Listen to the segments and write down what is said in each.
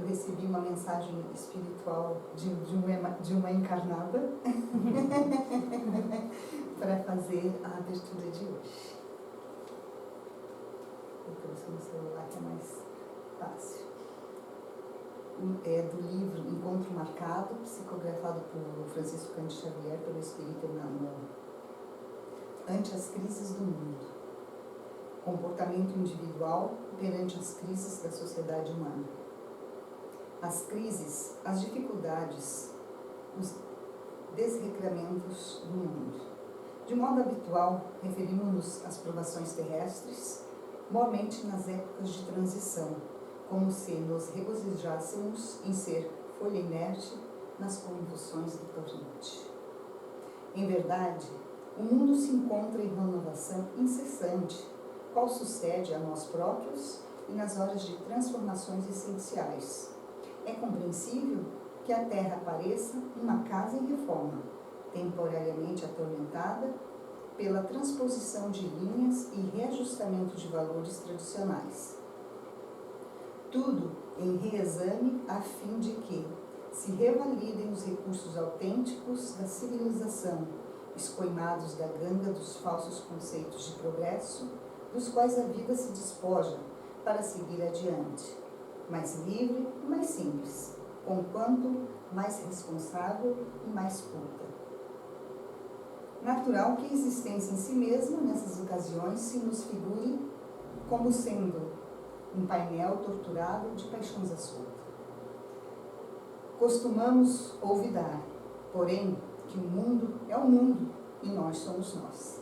recebi uma mensagem espiritual de uma encarnada para fazer a abertura de hoje. Eu trouxe no celular que é mais fácil. É do livro Encontro Marcado, psicografado por Francisco Cândido Xavier, pelo Espírito Emmanuel. Ante as crises do mundo. Comportamento individual perante as crises da sociedade humana. As crises, as dificuldades, os desregramentos do mundo. De modo habitual, referimos-nos às provações terrestres, mormente nas épocas de transição, como se nos regozijássemos em ser folha inerte nas convulsões do torrente. Em verdade, o mundo se encontra em renovação incessante, qual sucede a nós próprios e nas horas de transformações essenciais. É compreensível que a Terra pareça uma casa em reforma, temporariamente atormentada pela transposição de linhas e reajustamento de valores tradicionais. Tudo em reexame a fim de que se revalidem os recursos autênticos da civilização, escoimados da ganga dos falsos conceitos de progresso, dos quais a vida se despoja para seguir adiante, mais livre e mais simples, conquanto mais responsável e mais culta. Natural que a existência em si mesma, nessas ocasiões, se nos figure como sendo um painel torturado de paixões à solta. Costumamos olvidar, porém, que o mundo é o mundo e nós somos nós.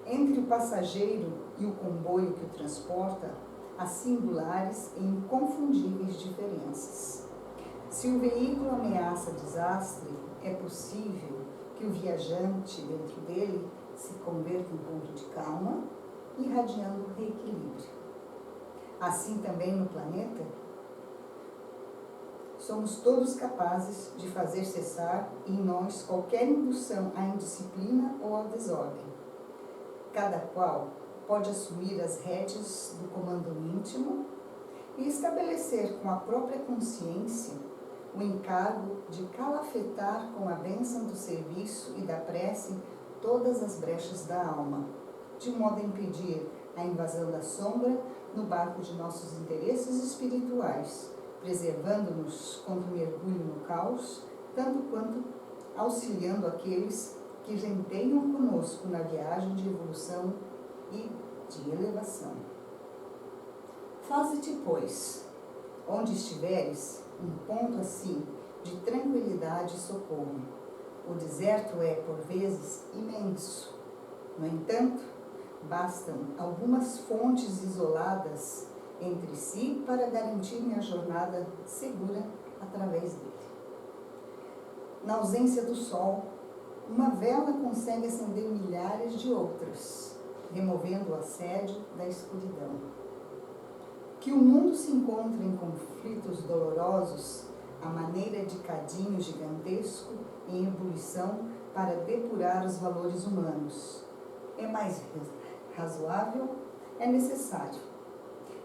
Entre o passageiro e o comboio que o transporta, há singulares e inconfundíveis diferenças. Se o veículo ameaça desastre, é possível que o viajante dentro dele se converta em ponto de calma, irradiando reequilíbrio. Assim também no planeta, somos todos capazes de fazer cessar em nós qualquer indução à indisciplina ou à desordem. Cada qual pode assumir as rédeas do comando íntimo e estabelecer com a própria consciência o encargo de calafetar com a bênção do serviço e da prece todas as brechas da alma, de modo a impedir a invasão da sombra no barco de nossos interesses espirituais, preservando-nos contra o mergulho no caos, tanto quanto auxiliando aqueles que renteiam conosco na viagem de evolução e de elevação. Faze-te, pois, onde estiveres, um ponto assim de tranquilidade e socorro. O deserto é, por vezes, imenso. No entanto, bastam algumas fontes isoladas entre si para garantir minha jornada segura através dele. Na ausência do sol, uma vela consegue acender milhares de outras, removendo o assédio da escuridão. Que o mundo se encontre em conflitos dolorosos, à maneira de cadinho gigantesco em ebulição para depurar os valores humanos. É mais razoável, é necessário.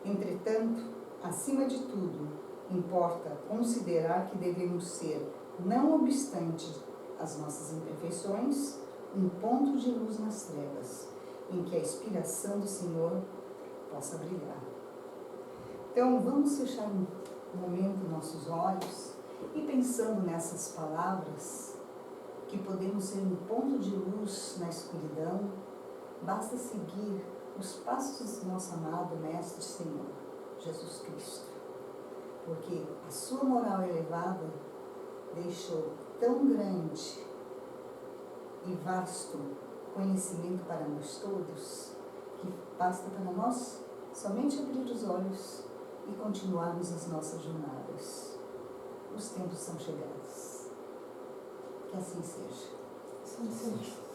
Entretanto, acima de tudo, importa considerar que devemos ser, não obstante as nossas imperfeições, um ponto de luz nas trevas, em que a inspiração do Senhor possa brilhar. Então, vamos fechar um momento nossos olhos e pensando nessas palavras, que podemos ser um ponto de luz na escuridão, basta seguir os passos do nosso amado Mestre Senhor, Jesus Cristo. Porque a sua moral elevada deixou tão grande e vasto conhecimento para nós todos, que basta para nós somente abrir os olhos e continuarmos as nossas jornadas. Os tempos são chegados. Que assim seja. Assim seja.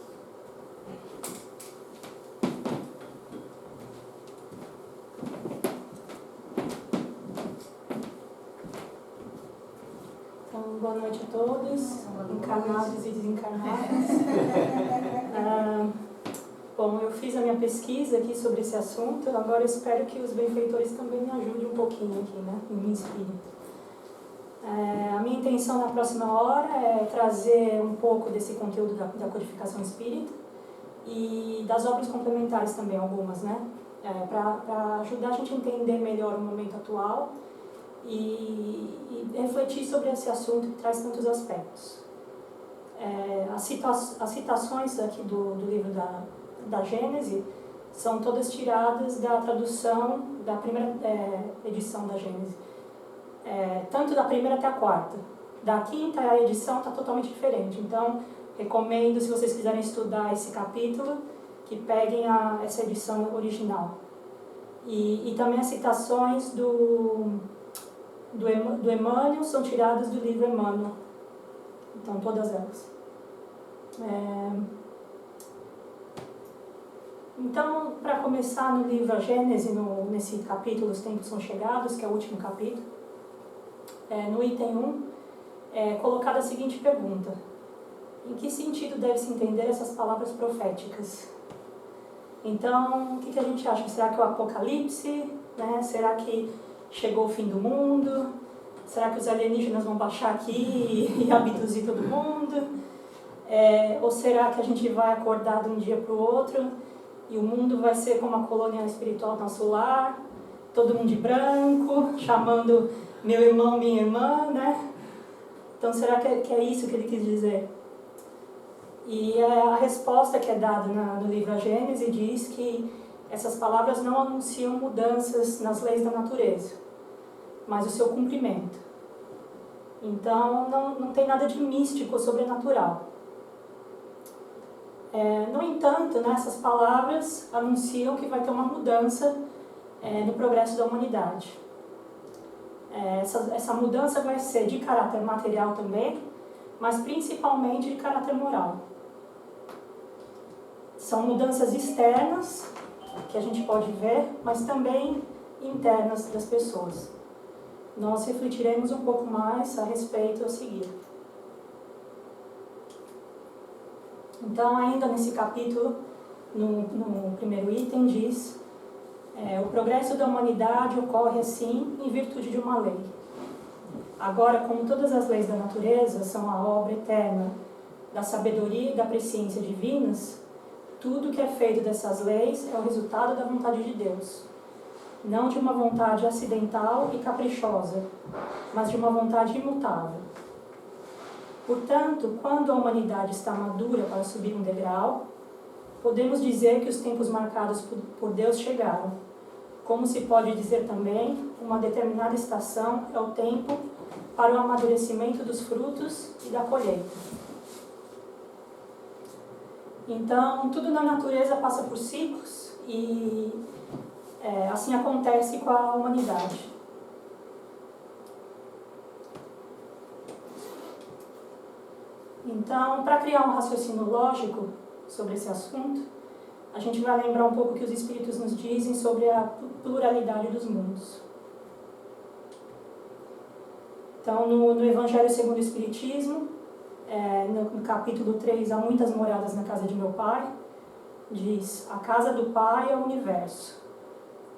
Então, boa noite a todos, encarnados e desencarnados. Bom, eu fiz a minha pesquisa aqui sobre esse assunto, agora eu espero que os benfeitores também me ajudem um pouquinho aqui, né, e me inspirem. A minha intenção na próxima hora é trazer um pouco desse conteúdo da codificação espírita e das obras complementares também, algumas, né? Para ajudar a gente a entender melhor o momento atual e refletir sobre esse assunto que traz tantos aspectos. As citações aqui do livro da Gênese são todas tiradas da tradução da primeira edição da Gênese. Tanto da primeira até a quarta. Da quinta a edição está totalmente diferente. Então, recomendo, se vocês quiserem estudar esse capítulo, que peguem essa edição original. E também as citações do Emmanuel são tiradas do livro Emmanuel. Então, todas elas. Então, para começar no livro A Gênese, nesse capítulo Os Tempos São Chegados, que é o último capítulo, no item 1, é colocada a seguinte pergunta: em que sentido deve-se entender essas palavras proféticas? Então, o que a gente acha? Será que é o Apocalipse? Né? Será que chegou o fim do mundo? Será que os alienígenas vão baixar aqui e abduzir todo mundo? Ou será que a gente vai acordar de um dia para o outro e o mundo vai ser como a colônia espiritual nosso lar, todo mundo de branco, chamando meu irmão, minha irmã, né? Então, será que é isso que ele quis dizer? E a resposta que é dada no livro A Gênese diz que essas palavras não anunciam mudanças nas leis da natureza, mas o seu cumprimento. Então, não tem nada de místico ou sobrenatural. No entanto, né, essas palavras anunciam que vai ter uma mudança no progresso da humanidade. Essa mudança vai ser de caráter material também, mas principalmente de caráter moral. São mudanças externas, que a gente pode ver, mas também internas das pessoas. Nós refletiremos um pouco mais a respeito a seguir. Então, ainda nesse capítulo, no primeiro item, diz: o progresso da humanidade ocorre assim em virtude de uma lei. Agora, como todas as leis da natureza são a obra eterna da sabedoria e da presciência divinas, tudo que é feito dessas leis é o resultado da vontade de Deus, não de uma vontade acidental e caprichosa, mas de uma vontade imutável. Portanto, quando a humanidade está madura para subir um degrau, podemos dizer que os tempos marcados por Deus chegaram. Como se pode dizer também, uma determinada estação é o tempo para o amadurecimento dos frutos e da colheita. Então, tudo na natureza passa por ciclos e assim acontece com a humanidade. Então, para criar um raciocínio lógico sobre esse assunto, a gente vai lembrar um pouco o que os Espíritos nos dizem sobre a pluralidade dos mundos. Então, no Evangelho segundo o Espiritismo, no capítulo 3, há muitas moradas na casa de meu Pai, diz: a casa do Pai é o universo.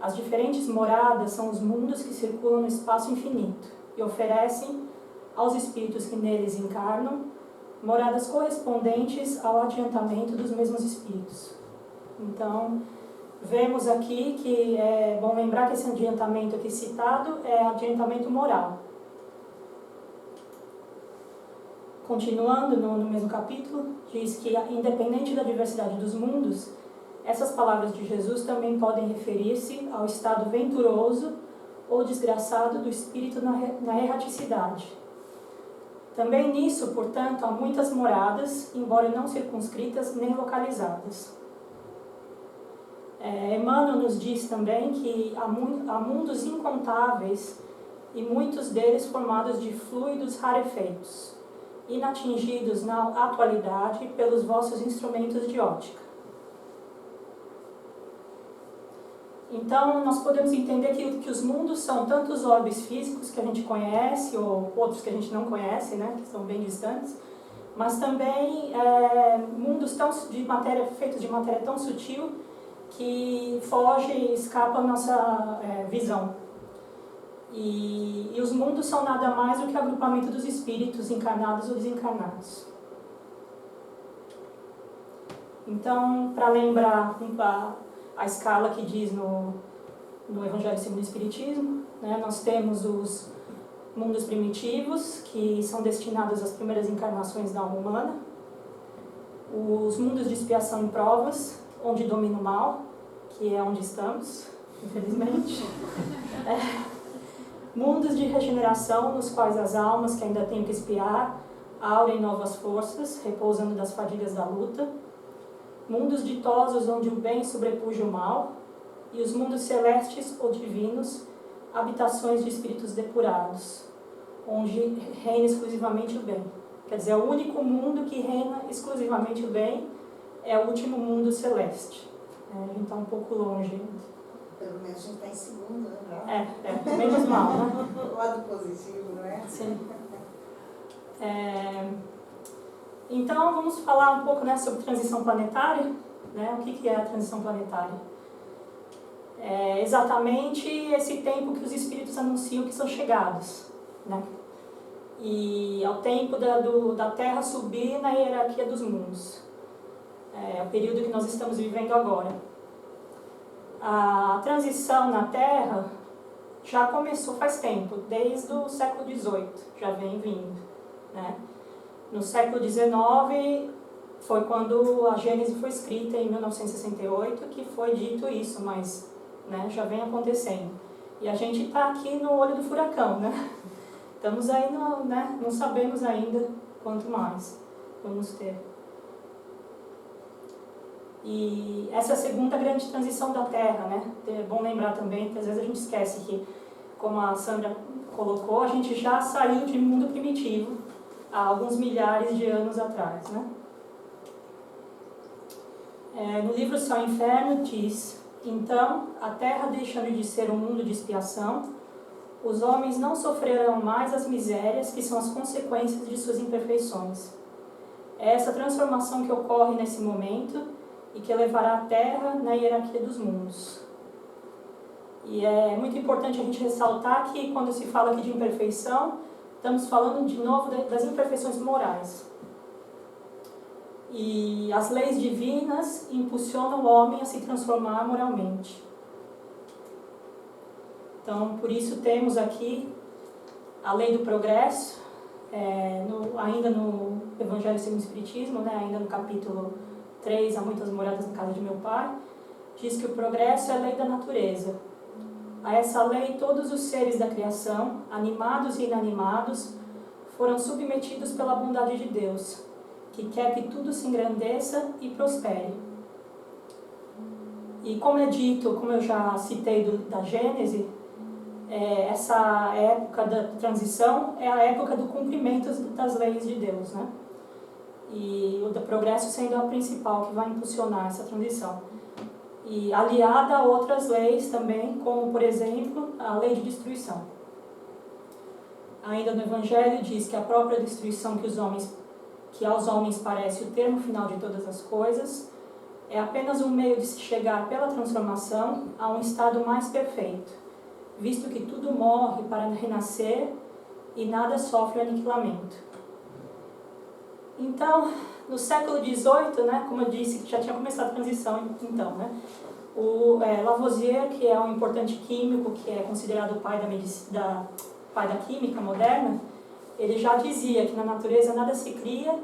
As diferentes moradas são os mundos que circulam no espaço infinito e oferecem aos espíritos que neles encarnam moradas correspondentes ao adiantamento dos mesmos espíritos. Então, vemos aqui que é bom lembrar que esse adiantamento aqui citado é adiantamento moral. Continuando no mesmo capítulo, diz que, independente da diversidade dos mundos, essas palavras de Jesus também podem referir-se ao estado venturoso ou desgraçado do espírito na erraticidade. Também nisso, portanto, há muitas moradas, embora não circunscritas nem localizadas. Emmanuel nos diz também que há mundos incontáveis e muitos deles formados de fluidos rarefeitos, inatingidos na atualidade pelos vossos instrumentos de ótica. Então, nós podemos entender que os mundos são tanto os orbes físicos que a gente conhece, ou outros que a gente não conhece, né, que são bem distantes, mas também mundos feitos de matéria tão sutil que foge e escapa a nossa visão. E os mundos são nada mais do que o agrupamento dos espíritos encarnados ou desencarnados. Então, para lembrar a escala que diz no Evangelho segundo o Espiritismo, né, nós temos os mundos primitivos, que são destinados às primeiras encarnações da alma humana, os mundos de expiação e provas, onde domina o mal, que é onde estamos, infelizmente. Mundos de regeneração, nos quais as almas que ainda têm que expiar aurem novas forças, repousando das fadigas da luta. Mundos ditosos, onde o bem sobrepuja o mal. E os mundos celestes ou divinos, habitações de espíritos depurados, onde reina exclusivamente o bem. Quer dizer, o único mundo que reina exclusivamente o bem é o último mundo celeste. A gente está um pouco longe ainda. Pelo menos a gente está em segundo, né? Menos mal, né? O lado positivo, não é? Sim. Então, vamos falar um pouco, né, sobre transição planetária. Né? O que é a transição planetária? É exatamente esse tempo que os espíritos anunciam que são chegados. Né? E é o tempo da Terra subir na hierarquia dos mundos. É o período que nós estamos vivendo agora. A transição na Terra já começou faz tempo, desde o século XVIII, já vem vindo. Né? No século XIX foi quando a Gênese foi escrita, em 1968, que foi dito isso, mas né, já vem acontecendo. E a gente está aqui no olho do furacão, né? Estamos aí, não sabemos ainda quanto mais vamos ter. E essa é a segunda grande transição da Terra, né? É bom lembrar também que às vezes a gente esquece que, como a Sandra colocou, a gente já saiu de mundo primitivo há alguns milhares de anos atrás, né? No livro Céu e Inferno diz: então, a Terra deixando de ser um mundo de expiação, os homens não sofrerão mais as misérias que são as consequências de suas imperfeições. É essa transformação que ocorre nesse momento e que levará a Terra na hierarquia dos mundos. E é muito importante a gente ressaltar que, quando se fala aqui de imperfeição, estamos falando de novo das imperfeições morais. E as leis divinas impulsionam o homem a se transformar moralmente. Então, por isso temos aqui a lei do progresso, ainda no Evangelho segundo o Espiritismo, né, ainda no capítulo 3, Há Muitas Moradas na Casa de Meu Pai, diz que o progresso é a lei da natureza. A essa lei, todos os seres da criação, animados e inanimados, foram submetidos pela bondade de Deus, que quer que tudo se engrandeça e prospere. E como é dito, como eu já citei da Gênese, essa época da transição é a época do cumprimento das leis de Deus, né? E o do progresso sendo a principal que vai impulsionar essa transição. E aliada a outras leis também, como, por exemplo, a lei de destruição. Ainda no Evangelho diz que a própria destruição que aos homens parece o termo final de todas as coisas, é apenas um meio de se chegar pela transformação a um estado mais perfeito, visto que tudo morre para renascer e nada sofre aniquilamento. Então, no século XVIII, né, como eu disse, que já tinha começado a transição, então, né, o Lavoisier, que é um importante químico, que é considerado o pai pai da química moderna, ele já dizia que na natureza nada se cria,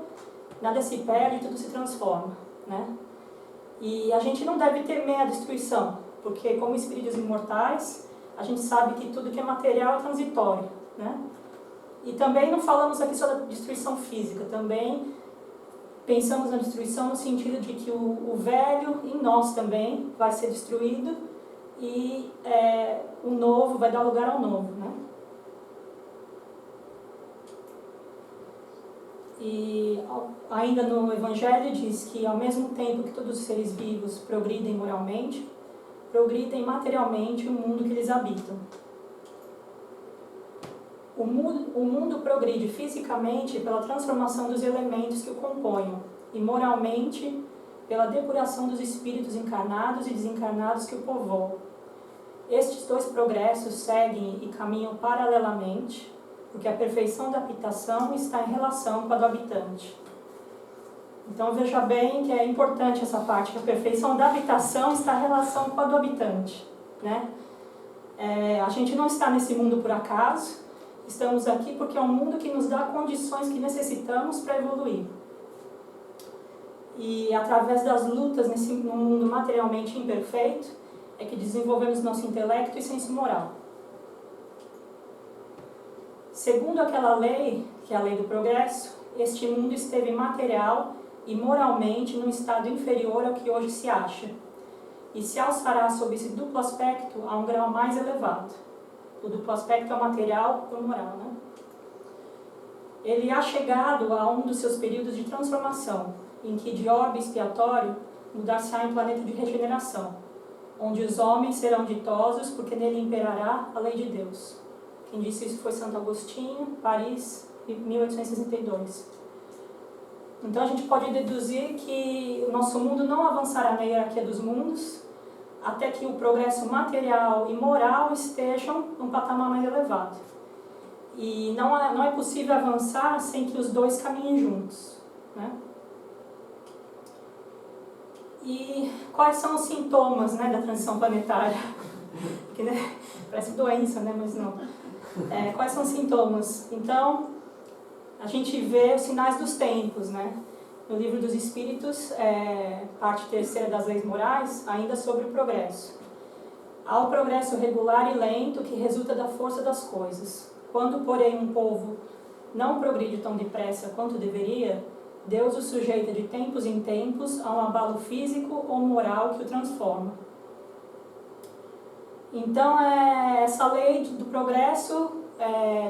nada se perde, tudo se transforma, né? E a gente não deve temer a destruição, porque como espíritos imortais, a gente sabe que tudo que é material é transitório, né? E também não falamos aqui só da destruição física, também pensamos na destruição no sentido de que o velho em nós também vai ser destruído e o novo vai dar lugar ao novo, né? E ainda no Evangelho diz que ao mesmo tempo que todos os seres vivos progridem moralmente, progridem materialmente o mundo que eles habitam. O mundo progride fisicamente pela transformação dos elementos que o compõem e moralmente pela depuração dos espíritos encarnados e desencarnados que o povoam. estes dois progressos seguem e caminham paralelamente, porque a perfeição da habitação está em relação com a do habitante. Então veja bem que é importante essa parte, que a perfeição da habitação está em relação com a do habitante, né? A gente não está nesse mundo por acaso, estamos aqui porque é um mundo que nos dá condições que necessitamos para evoluir. E através das lutas no mundo materialmente imperfeito, é que desenvolvemos nosso intelecto e senso moral. Segundo aquela lei, que é a lei do progresso, este mundo esteve material e moralmente num estado inferior ao que hoje se acha, e se alçará sob esse duplo aspecto a um grau mais elevado. O duplo aspecto é o material e o moral, né? Ele há chegado a um dos seus períodos de transformação, em que de orbe expiatório mudar-se-á em planeta de regeneração, onde os homens serão ditosos porque nele imperará a lei de Deus. Quem disse isso foi Santo Agostinho, Paris, 1862. Então a gente pode deduzir que o nosso mundo não avançará na hierarquia dos mundos até que o progresso material e moral estejam num patamar mais elevado. E não é possível avançar sem que os dois caminhem juntos, né? E quais são os sintomas, né, da transição planetária? Que, né, parece doença, né, mas não. Quais são os sintomas? Então, a gente vê os sinais dos tempos, né? No Livro dos Espíritos, parte terceira das leis morais, ainda sobre o progresso. Há o progresso regular e lento que resulta da força das coisas. Quando, porém, um povo não progride tão depressa quanto deveria, Deus o sujeita de tempos em tempos a um abalo físico ou moral que o transforma. Então, essa lei do progresso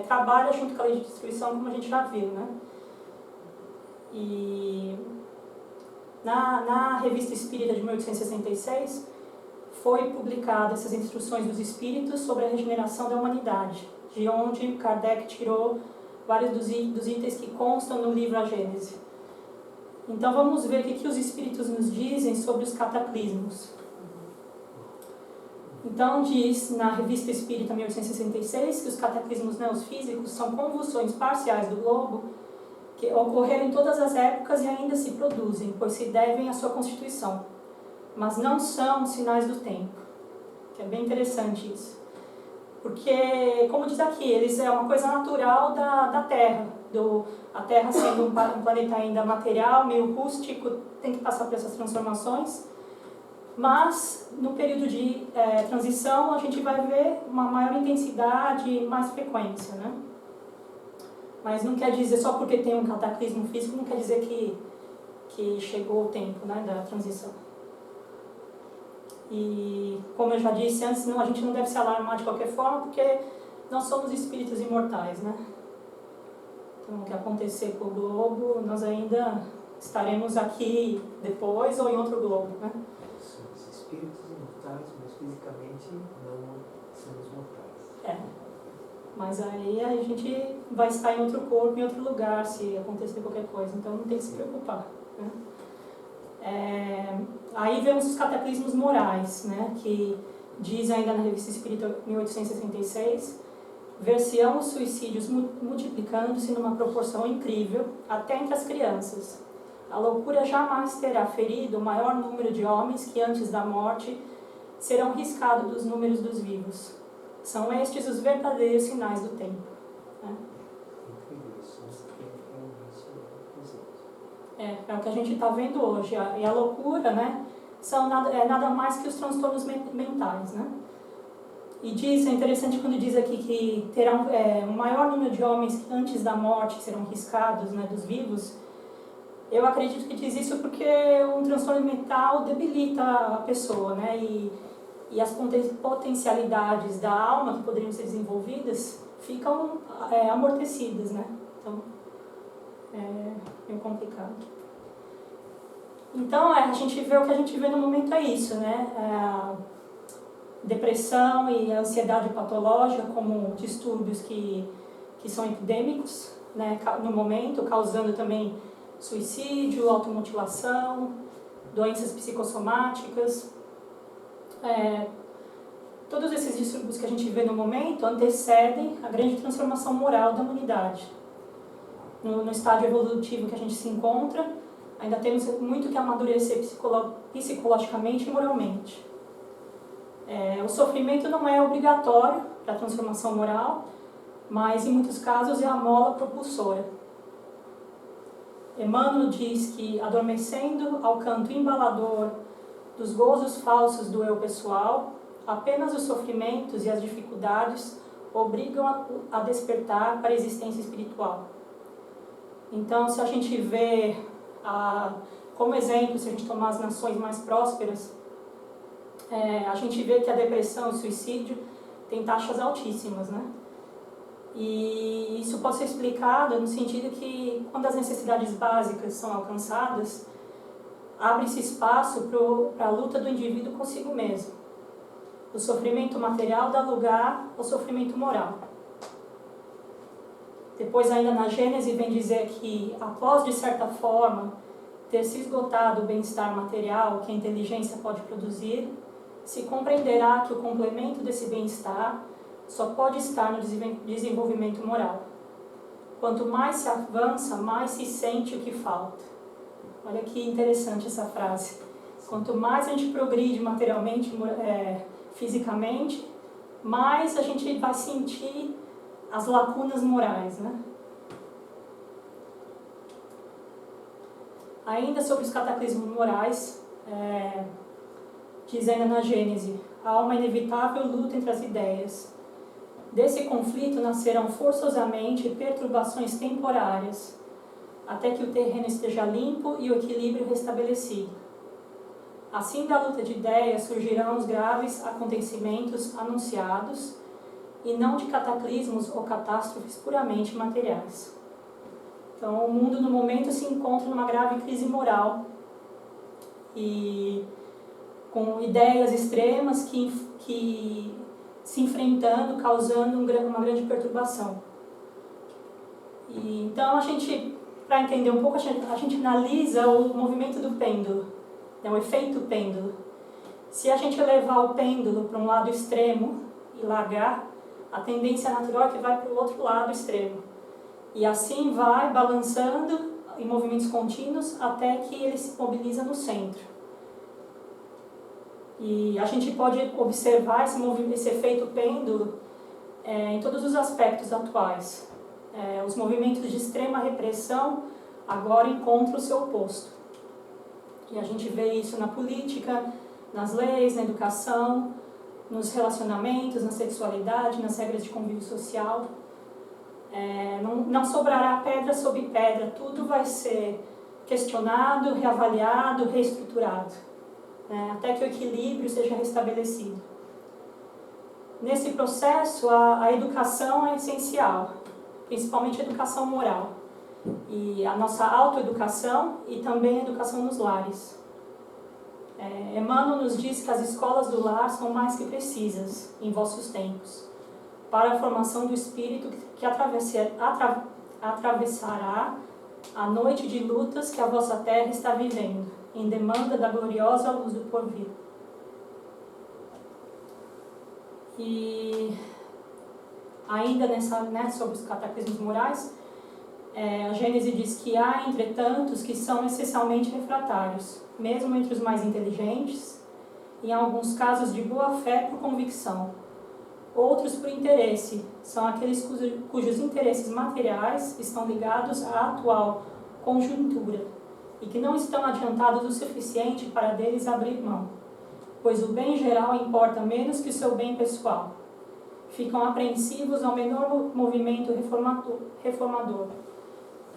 trabalha junto com a lei de destruição, como a gente já viu, né? E na Revista Espírita de 1866 foi publicada essas instruções dos Espíritos sobre a regeneração da humanidade, de onde Kardec tirou vários dos itens que constam no livro A Gênese. Então vamos ver o que os Espíritos nos dizem sobre os cataclismos. Então diz na Revista Espírita 1866 que os cataclismos neofísicos são convulsões parciais do globo que ocorreram em todas as épocas e ainda se produzem, pois se devem à sua constituição, mas não são sinais do tempo, que é bem interessante isso. Porque, como diz aqui, eles é uma coisa natural da Terra, a Terra sendo um planeta ainda material, meio rústico, tem que passar por essas transformações, mas no período de transição a gente vai ver uma maior intensidade e mais frequência, né? Mas não quer dizer, só porque tem um cataclismo físico, não quer dizer que chegou o tempo, né, da transição. E, como eu já disse antes, a gente não deve se alarmar de qualquer forma, porque nós somos espíritos imortais, né? Então, o que acontecer com o globo, nós ainda estaremos aqui depois ou em outro globo, né? Somos espíritos imortais, mas fisicamente não somos mortais. Mas aí a gente vai estar em outro corpo, em outro lugar, se acontecer qualquer coisa. Então não tem que se preocupar, né? Aí vemos os cataclismos morais, né? Que diz ainda na Revista Espírita 1866, ver-se-ão os suicídios multiplicando-se numa proporção incrível, até entre as crianças. A loucura jamais terá ferido o maior número de homens que antes da morte serão riscados dos números dos vivos. São estes os verdadeiros sinais do tempo, né? É o que a gente está vendo hoje. E a loucura, né, é nada mais que os transtornos mentais, né? E diz, é interessante quando diz aqui que terá um maior número de homens antes da morte que serão riscados, né, dos vivos. Eu acredito que diz isso porque um transtorno mental debilita a pessoa, né? E as potencialidades da alma que poderiam ser desenvolvidas ficam amortecidas, né? Então, é meio complicado. Então, a gente vê o que a gente vê no momento é isso, né? A depressão e a ansiedade patológica como distúrbios que são epidêmicos, né? No momento, causando também suicídio, automutilação, doenças psicossomáticas. todos esses distúrbios que a gente vê no momento antecedem a grande transformação moral da humanidade. No estágio evolutivo que a gente se encontra, ainda temos muito que amadurecer psicologicamente e moralmente. O sofrimento não é obrigatório para a transformação moral, mas em muitos casos é a mola propulsora. Emmanuel diz que, adormecendo ao canto embalador dos gozos falsos do eu pessoal, apenas os sofrimentos e as dificuldades obrigam a despertar para a existência espiritual. Então, se a gente vê, como exemplo, se a gente tomar as nações mais prósperas, a gente vê que a depressão e o suicídio têm taxas altíssimas, né? E isso pode ser explicado no sentido que, quando as necessidades básicas são alcançadas, abre-se espaço para a luta do indivíduo consigo mesmo. O sofrimento material dá lugar ao sofrimento moral. Depois, ainda na Gênese, vem dizer que, após, de certa forma, ter se esgotado o bem-estar material que a inteligência pode produzir, se compreenderá que o complemento desse bem-estar só pode estar no desenvolvimento moral. Quanto mais se avança, mais se sente o que falta. Olha que interessante essa frase. Quanto mais a gente progride materialmente, fisicamente, mais a gente vai sentir as lacunas morais, né? Ainda sobre os cataclismos morais, diz ainda na Gênese, há uma inevitável luta entre as ideias. Desse conflito nascerão forçosamente perturbações temporárias, até que o terreno esteja limpo e o equilíbrio restabelecido. Assim, da luta de ideias surgirão os graves acontecimentos anunciados, e não de cataclismos ou catástrofes puramente materiais. Então, o mundo no momento se encontra numa grave crise moral, e com ideias extremas que se enfrentando, causando uma grande perturbação. Então, para entender um pouco, a gente analisa o movimento do pêndulo, né, o efeito pêndulo. Se a gente levar o pêndulo para um lado extremo e largar, a tendência natural é que vai para o outro lado extremo. E assim vai balançando em movimentos contínuos até que ele se mobiliza no centro. E a gente pode observar esse efeito pêndulo em todos os aspectos atuais. Os movimentos de extrema repressão agora encontram o seu oposto. E a gente vê isso na política, nas leis, na educação, nos relacionamentos, na sexualidade, nas regras de convívio social. Não sobrará pedra sobre pedra, tudo vai ser questionado, reavaliado, reestruturado, até que o equilíbrio seja restabelecido. Nesse processo, a educação é essencial, principalmente a educação moral, e a nossa autoeducação e também a educação nos lares. Emmanuel nos diz que as escolas do lar são mais que precisas em vossos tempos, para a formação do espírito que atravessará a noite de lutas que a vossa terra está vivendo, em demanda da gloriosa luz do porvir. E ainda sobre os cataclismos morais, a Gênese diz que há, entretanto, os que são essencialmente refratários, mesmo entre os mais inteligentes, em alguns casos de boa fé por convicção. Outros por interesse, são aqueles cujos interesses materiais estão ligados à atual conjuntura e que não estão adiantados o suficiente para deles abrir mão, pois o bem geral importa menos que o seu bem pessoal. Ficam apreensivos ao menor movimento reformador.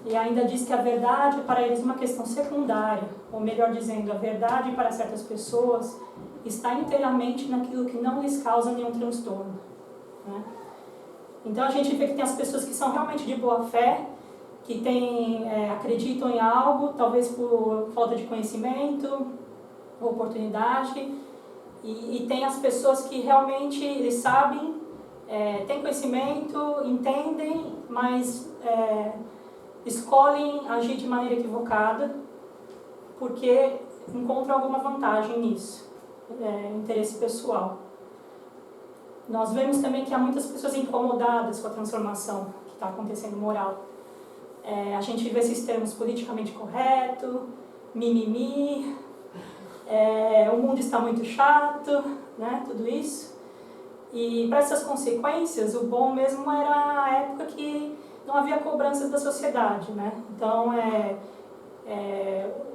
E ainda diz que a verdade para eles é uma questão secundária, ou melhor dizendo, a verdade para certas pessoas está inteiramente naquilo que não lhes causa nenhum transtorno. Então a gente vê que tem as pessoas que são realmente de boa fé, que acreditam em algo, talvez por falta de conhecimento, oportunidade, e tem as pessoas que realmente eles sabem, têm conhecimento, entendem, mas escolhem agir de maneira equivocada porque encontram alguma vantagem nisso, interesse pessoal. Nós vemos também que há muitas pessoas incomodadas com a transformação que está acontecendo moral. A gente vê esses termos politicamente correto, mimimi, o mundo está muito chato, né, tudo isso. E para essas consequências, o bom mesmo era a época que não havia cobranças da sociedade, né? Então,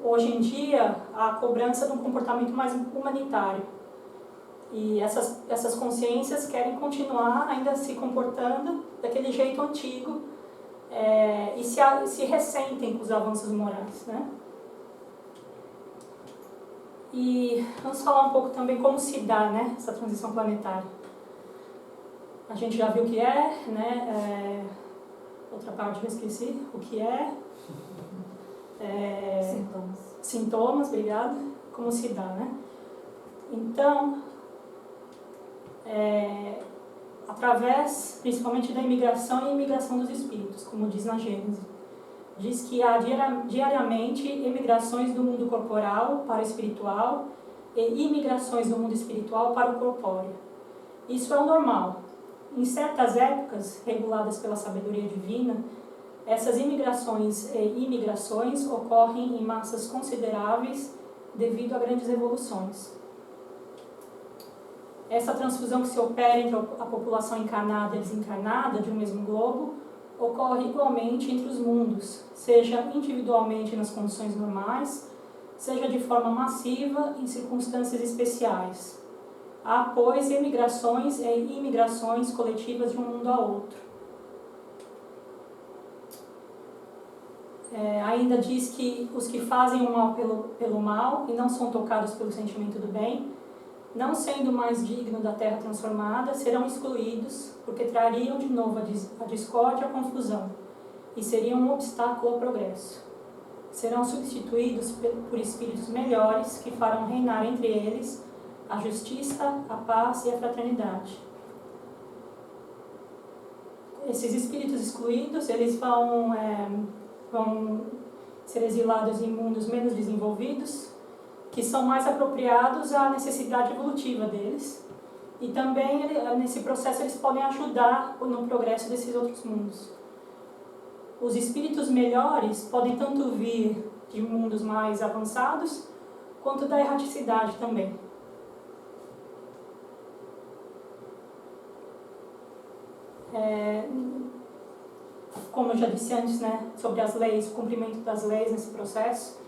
hoje em dia, há cobrança de um comportamento mais humanitário. E essas consciências querem continuar ainda se comportando daquele jeito antigo e se ressentem com os avanços morais, né? E vamos falar um pouco também como se dá, né, essa transição planetária. A gente já viu o que é, né? Outra parte eu esqueci, o que é. Sintomas, obrigada. Como se dá, né? Então, através, principalmente da imigração e imigração dos espíritos, como diz na Gênesis. Diz que há diariamente imigrações do mundo corporal para o espiritual e imigrações do mundo espiritual para o corpóreo. Isso é o normal. Em certas épocas, reguladas pela sabedoria divina, essas imigrações e imigrações ocorrem em massas consideráveis devido a grandes evoluções. Essa transfusão que se opera entre a população encarnada e desencarnada de um mesmo globo ocorre igualmente entre os mundos, seja individualmente nas condições normais, seja de forma massiva em circunstâncias especiais. Há, pois, emigrações e imigrações coletivas de um mundo a outro. Ainda diz que os que fazem o mal pelo mal e não são tocados pelo sentimento do bem, não sendo mais dignos da terra transformada, serão excluídos, porque trariam de novo a discórdia e a confusão, e seriam um obstáculo ao progresso. Serão substituídos por espíritos melhores, que farão reinar entre eles a justiça, a paz e a fraternidade. Esses espíritos excluídos, eles vão ser exilados em mundos menos desenvolvidos, que são mais apropriados à necessidade evolutiva deles. E também, nesse processo, eles podem ajudar no progresso desses outros mundos. Os espíritos melhores podem tanto vir de mundos mais avançados, quanto da erraticidade também. Como eu já disse antes, né, sobre as leis, o cumprimento das leis nesse processo,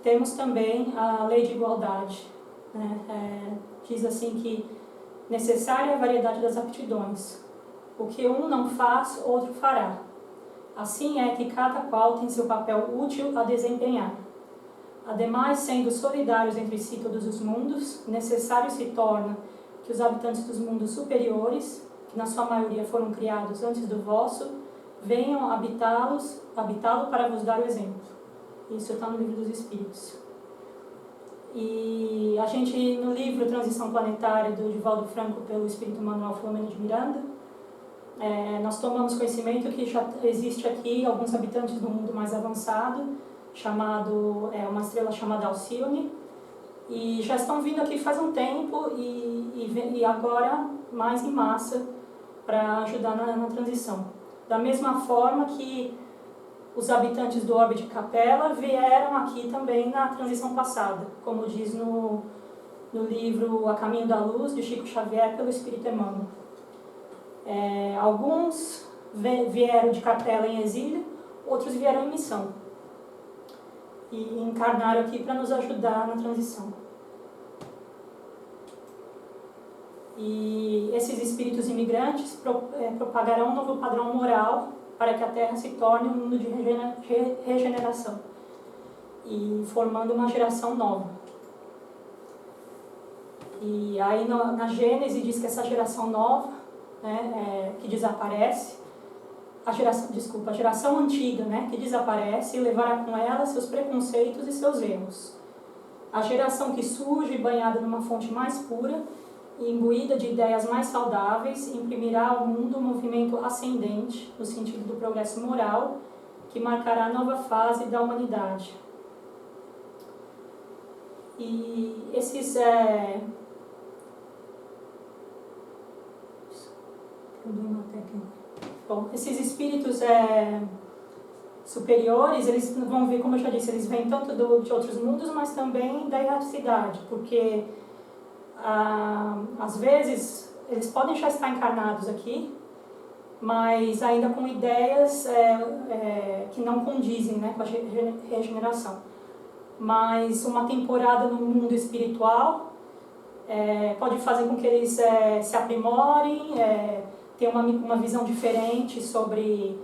temos também a lei de igualdade, né? Diz assim que necessária é a variedade das aptidões. O que um não faz, outro fará. Assim é que cada qual tem seu papel útil a desempenhar. Ademais, sendo solidários entre si todos os mundos, necessário se torna que os habitantes dos mundos superiores, que na sua maioria foram criados antes do vosso, venham habitá-lo para vos dar o exemplo. Isso está no Livro dos Espíritos. E a gente, no livro Transição Planetária, do Divaldo Franco, pelo Espírito Manuel Filomeno de Miranda, nós tomamos conhecimento que já existe aqui alguns habitantes do mundo mais avançado, uma estrela chamada Alcione, e já estão vindo aqui faz um tempo e agora mais em massa para ajudar na transição. Da mesma forma que os habitantes do orbe de Capela vieram aqui também na transição passada, como diz no livro A Caminho da Luz, de Chico Xavier, pelo Espírito Emmanuel. Alguns vieram de Capela em exílio, outros vieram em missão. E encarnaram aqui para nos ajudar na transição. E esses espíritos imigrantes propagarão um novo padrão moral para que a Terra se torne um mundo de regeneração e formando uma geração nova. E aí na Gênesis diz que essa geração nova, né, que desaparece, a geração antiga, né, que desaparece, levará com ela seus preconceitos e seus erros. A geração que surge, banhada numa fonte mais pura e imbuída de ideias mais saudáveis, imprimirá ao mundo um movimento ascendente, no sentido do progresso moral, que marcará a nova fase da humanidade. E Problema técnico. Bom, esses espíritos superiores, eles vão ver, como eu já disse, eles vêm tanto de outros mundos, mas também da erraticidade, porque às vezes eles podem já estar encarnados aqui, mas ainda com ideias que não condizem, né, com a regeneração. Mas uma temporada no mundo espiritual pode fazer com que eles se aprimorem, tenham uma visão diferente sobre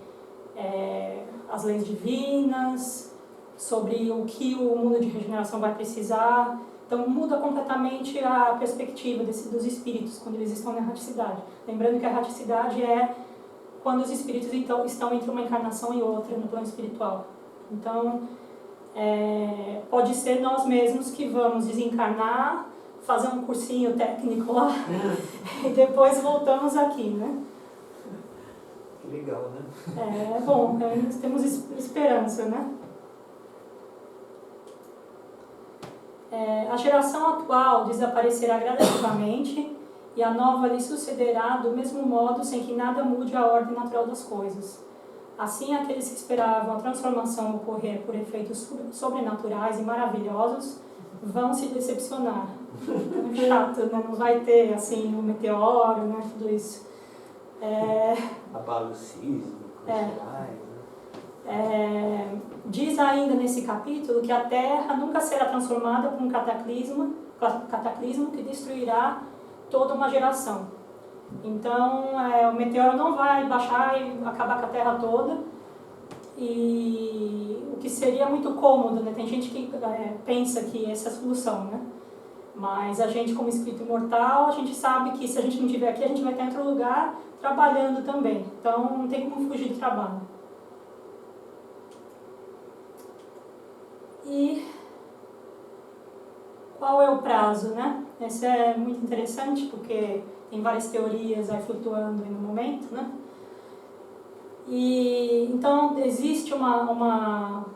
as leis divinas, sobre o que o mundo de regeneração vai precisar. Então muda completamente a perspectiva dos espíritos quando eles estão na erraticidade. Lembrando que a erraticidade é quando os espíritos então estão entre uma encarnação e outra no plano espiritual. Então pode ser nós mesmos que vamos desencarnar, fazer um cursinho técnico lá e depois voltamos aqui, né? Que legal, né? Bom, temos esperança, né? A geração atual desaparecerá gradativamente e a nova lhe sucederá do mesmo modo, sem que nada mude a ordem natural das coisas. Assim, aqueles que esperavam a transformação ocorrer por efeitos sobrenaturais e maravilhosos vão se decepcionar. É chato, né? Não vai ter assim um meteoro, né? Tudo isso. Abalo sísmico, diz ainda nesse capítulo que a Terra nunca será transformada por um cataclismo que destruirá toda uma geração. Então, o meteoro não vai baixar e acabar com a Terra toda, e o que seria muito cômodo, né? Tem gente que pensa que essa é a solução, né? Mas a gente, como espírito imortal, a gente sabe que se a gente não estiver aqui, a gente vai estar em outro lugar trabalhando também. Então, não tem como fugir do trabalho. E qual é o prazo, né? Esse é muito interessante porque tem várias teorias aí flutuando aí no momento, né? E então existe uma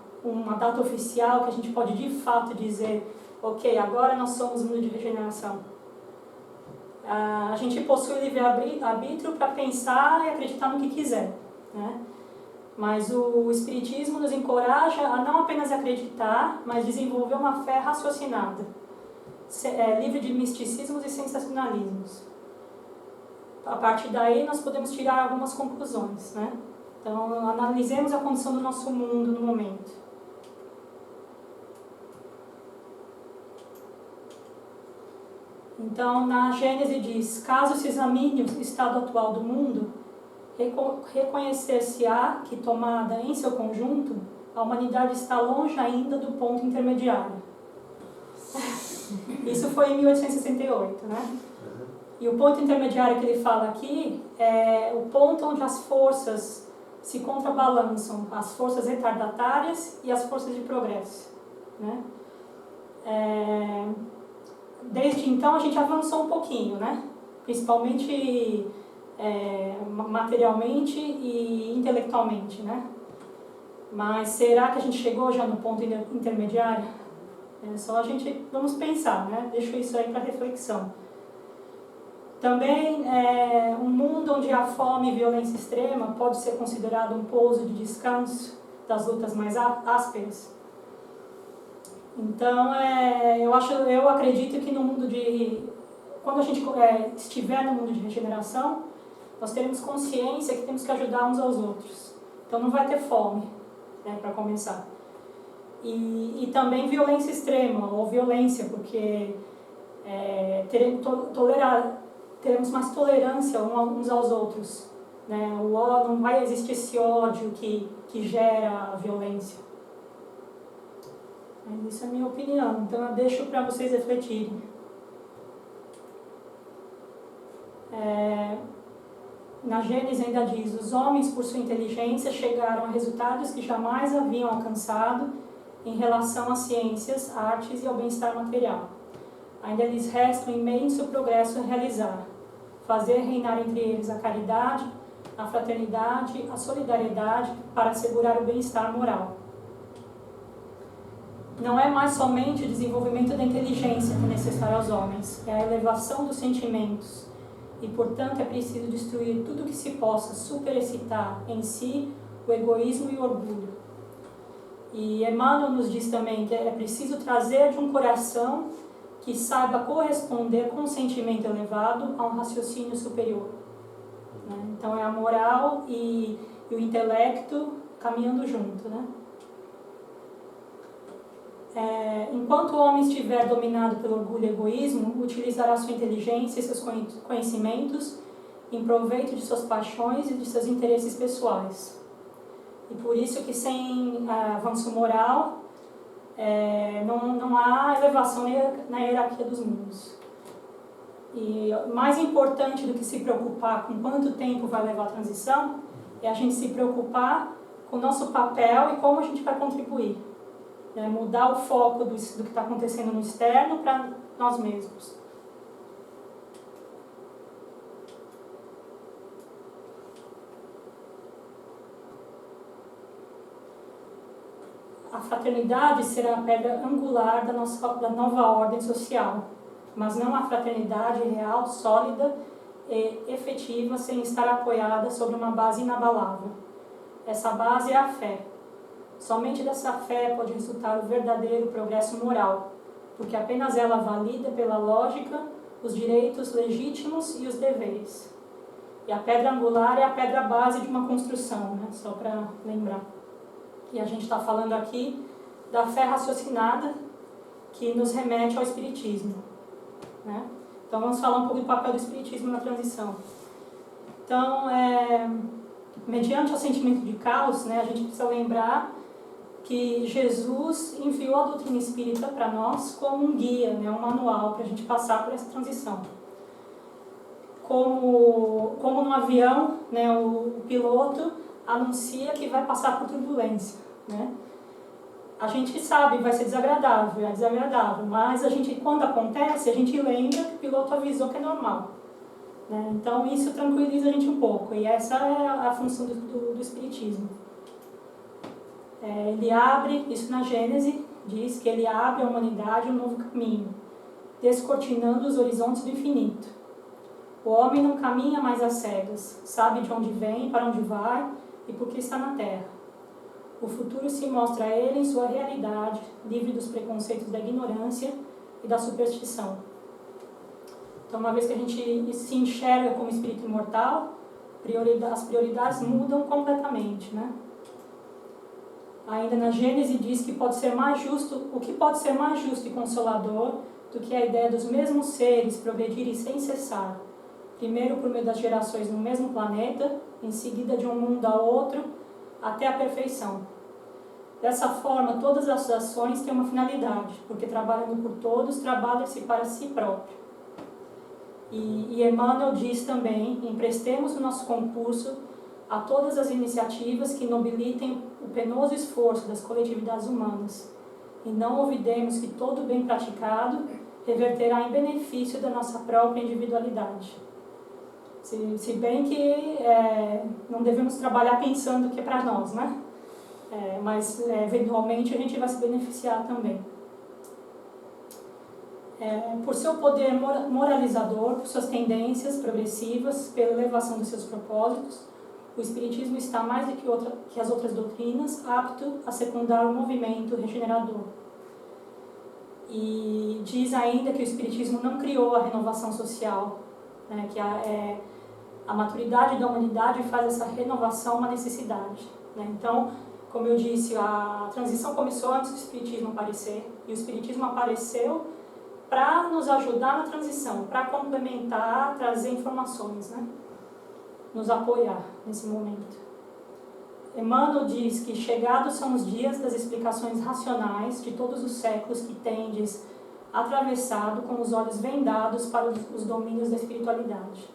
data oficial que a gente pode de fato dizer, ok, agora nós somos mundo de regeneração. A gente possui livre-arbítrio para pensar e acreditar no que quiser, né? Mas o Espiritismo nos encoraja a não apenas acreditar, mas desenvolver uma fé raciocinada, livre de misticismos e sensacionalismos. A partir daí nós podemos tirar algumas conclusões, né? Então, analisemos a condição do nosso mundo no momento. Então, na Gênese diz, caso se examine o estado atual do mundo, reconhecer-se-á que, tomada em seu conjunto, a humanidade está longe ainda do ponto intermediário. Isso foi em 1868, né? E o ponto intermediário que ele fala aqui é o ponto onde as forças se contrabalançam, as forças retardatárias e as forças de progresso, né? Desde então a gente avançou um pouquinho, né? Principalmente materialmente e intelectualmente, né? Mas será que a gente chegou já no ponto intermediário? Só a gente vamos pensar, né? Deixo isso aí para reflexão. Também um mundo onde a fome e violência extrema pode ser considerado um pouso de descanso das lutas mais ásperas. Então, eu acredito que no mundo quando a gente estiver no mundo de regeneração, nós teremos consciência que temos que ajudar uns aos outros. Então não vai ter fome, né, para começar. E também violência extrema, ou violência, porque teremos mais tolerância uns aos outros, né? Não vai existir esse ódio que gera a violência. Isso é a minha opinião, então eu deixo para vocês refletirem. Na Gênesis ainda diz, os homens por sua inteligência chegaram a resultados que jamais haviam alcançado em relação às ciências, artes e ao bem-estar material. Ainda lhes resta um imenso progresso a realizar, fazer reinar entre eles a caridade, a fraternidade, a solidariedade para assegurar o bem-estar moral. Não é mais somente o desenvolvimento da inteligência que é necessário aos homens, é a elevação dos sentimentos, e, portanto, é preciso destruir tudo que se possa superexcitar em si o egoísmo e o orgulho. E Emmanuel nos diz também que é preciso trazer de um coração que saiba corresponder com um sentimento elevado a um raciocínio superior. Né? Então é a moral e o intelecto caminhando junto. Né? Enquanto o homem estiver dominado pelo orgulho e egoísmo, utilizará sua inteligência e seus conhecimentos em proveito de suas paixões e de seus interesses pessoais. E por isso que sem avanço moral não há elevação na hierarquia dos mundos. E mais importante do que se preocupar com quanto tempo vai levar a transição é a gente se preocupar com o nosso papel e como a gente vai contribuir. Mudar o foco do que está acontecendo no externo para nós mesmos. A fraternidade será a pedra angular da nova ordem social, mas não a fraternidade real, sólida e efetiva, sem estar apoiada sobre uma base inabalável. Essa base é a fé. Somente dessa fé pode resultar o verdadeiro progresso moral, porque apenas ela valida pela lógica os direitos legítimos e os deveres. E a pedra angular é a pedra base de uma construção, né? Só para lembrar. E a gente está falando aqui da fé raciocinada, que nos remete ao Espiritismo. Né? Então vamos falar um pouco do papel do Espiritismo na transição. Então, mediante o sentimento de caos, né, a gente precisa lembrar que Jesus enviou a doutrina espírita para nós como um guia, né, um manual para a gente passar por essa transição. Como no avião, né, o piloto anuncia que vai passar por turbulência. Né? A gente sabe, vai ser desagradável, mas a gente, quando acontece, a gente lembra que o piloto avisou que é normal. Né? Então isso tranquiliza a gente um pouco, e essa é a função do Espiritismo. Ele abre, isso na Gênese, diz que ele abre à humanidade um novo caminho, descortinando os horizontes do infinito. O homem não caminha mais às cegas, sabe de onde vem, para onde vai e por que está na Terra. O futuro se mostra a ele em sua realidade, livre dos preconceitos da ignorância e da superstição. Então, uma vez que a gente se enxerga como espírito imortal, as prioridades mudam completamente, né? Ainda na Gênese diz que o que pode ser mais justo e consolador do que a ideia dos mesmos seres progredirem sem cessar, primeiro por meio das gerações no mesmo planeta, em seguida de um mundo a outro, até a perfeição. Dessa forma, todas as ações têm uma finalidade, porque trabalhando por todos, trabalha-se para si próprio. E Emmanuel diz também: emprestemos o nosso concurso a todas as iniciativas que nobilitem o penoso esforço das coletividades humanas, e não olvidemos que todo bem praticado reverterá em benefício da nossa própria individualidade. Se bem que não devemos trabalhar pensando que é para nós, né? Mas eventualmente a gente vai se beneficiar também. Por seu poder moralizador, por suas tendências progressivas, pela elevação dos seus propósitos, o Espiritismo está, mais do que as outras doutrinas, apto a secundar o movimento regenerador. E diz ainda que o Espiritismo não criou a renovação social, né, que a maturidade da humanidade faz essa renovação uma necessidade. Né? Então, como eu disse, a transição começou antes do Espiritismo aparecer, e o Espiritismo apareceu para nos ajudar na transição, para complementar, trazer informações, né? Nos apoiar nesse momento. Emmanuel diz que chegados são os dias das explicações racionais de todos os séculos que tendes atravessado com os olhos vendados para os domínios da espiritualidade.